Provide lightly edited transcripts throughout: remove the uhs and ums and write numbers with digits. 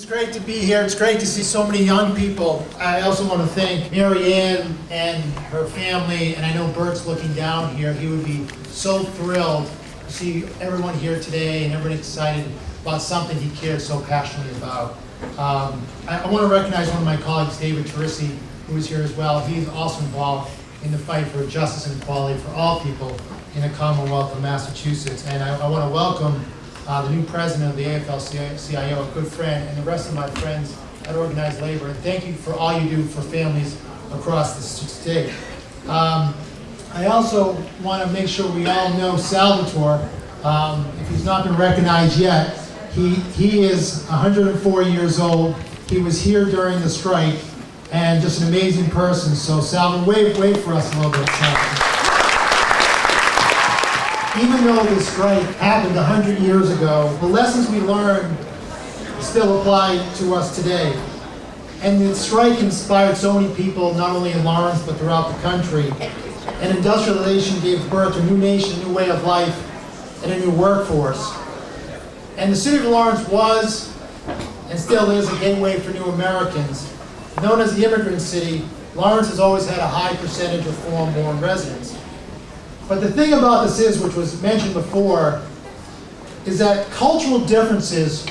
great to be here. It's great to see so many young people. I also want to thank Mary Ann and her family, and I know Bert's looking down here. He would be so thrilled to see everyone here today and everyone excited about something he cared so passionately about. I want to recognize one of my colleagues, David Teresi, who is here as well. He's also involved in the fight for justice and equality for all people in the Commonwealth of Massachusetts. And I want to welcome the new president of the AFL-CIO, a good friend, and the rest of my friends at Organized Labor. And thank you for all you do for families across the state. I also want to make sure we all know Salvatore. If he's not been recognized yet, he is 104 years old. He was here during the strike, and just an amazing person. So Salvatore, wave for us a little bit. Even though the strike happened 100 years ago, the lessons we learned still apply to us today. And the strike inspired so many people, not only in Lawrence, but throughout the country. And industrialization gave birth to a new nation, a new way of life, and a new workforce. And the city of Lawrence was, and still is, a gateway for new Americans. Known as the immigrant city, Lawrence has always had a high percentage of foreign-born residents. But the thing about this is, which was mentioned before, is that cultural differences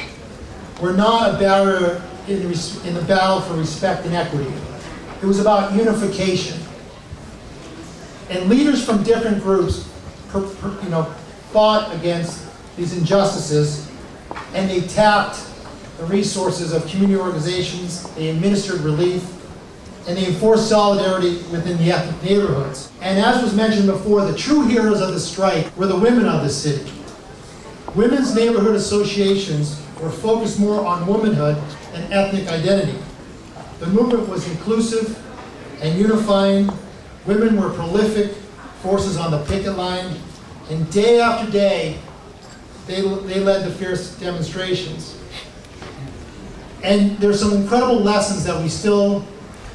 were not a barrier in the battle for respect and equity. It was about unification. And leaders from different groups fought against these injustices, and they tapped the resources of community organizations, they administered relief, and they enforced solidarity within the ethnic neighborhoods. And as was mentioned before, the true heroes of the strike were the women of the city. Women's neighborhood associations were focused more on womanhood and ethnic identity. The movement was inclusive and unifying. Women were prolific forces on the picket line, and day after day, they led the fierce demonstrations. And there's some incredible lessons that we still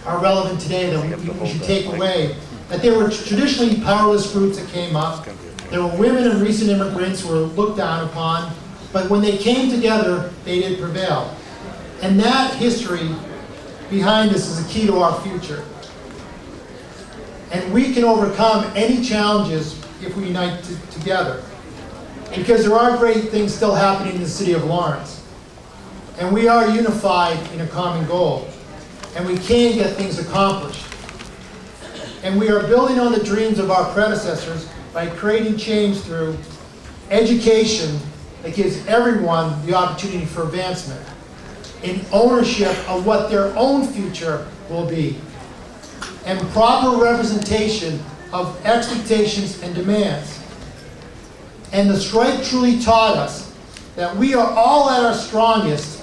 are relevant today that we should take away. That there were traditionally powerless groups that came up. There were women and recent immigrants who were looked down upon, but when they came together, they did prevail. And that history behind us is a key to our future. And we can overcome any challenges if we unite together. Because there are great things still happening in the city of Lawrence. And we are unified in a common goal. And we can get things accomplished. And we are building on the dreams of our predecessors by creating change through education that gives everyone the opportunity for advancement, in ownership of what their own future will be, and proper representation of expectations and demands. And the strike truly taught us that we are all at our strongest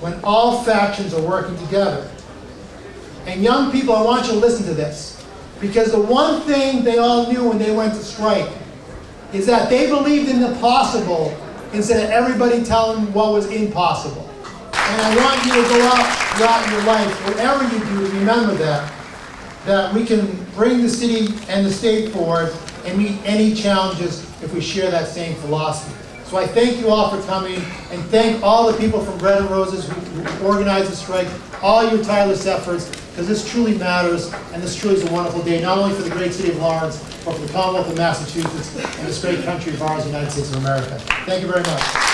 when all factions are working together. And young people, I want you to listen to this, because the one thing they all knew when they went to strike is that they believed in the possible instead of everybody telling them what was impossible. And I want you to go out throughout your life, whatever you do, remember that we can bring the city and the state forward and meet any challenges if we share that same philosophy. So I thank you all for coming, and thank all the people from Bread and Roses who organized the strike, all your tireless efforts, because this truly matters, and this truly is a wonderful day, not only for the great city of Lawrence, but for the Commonwealth of Massachusetts and this great country of ours, the United States of America. Thank you very much.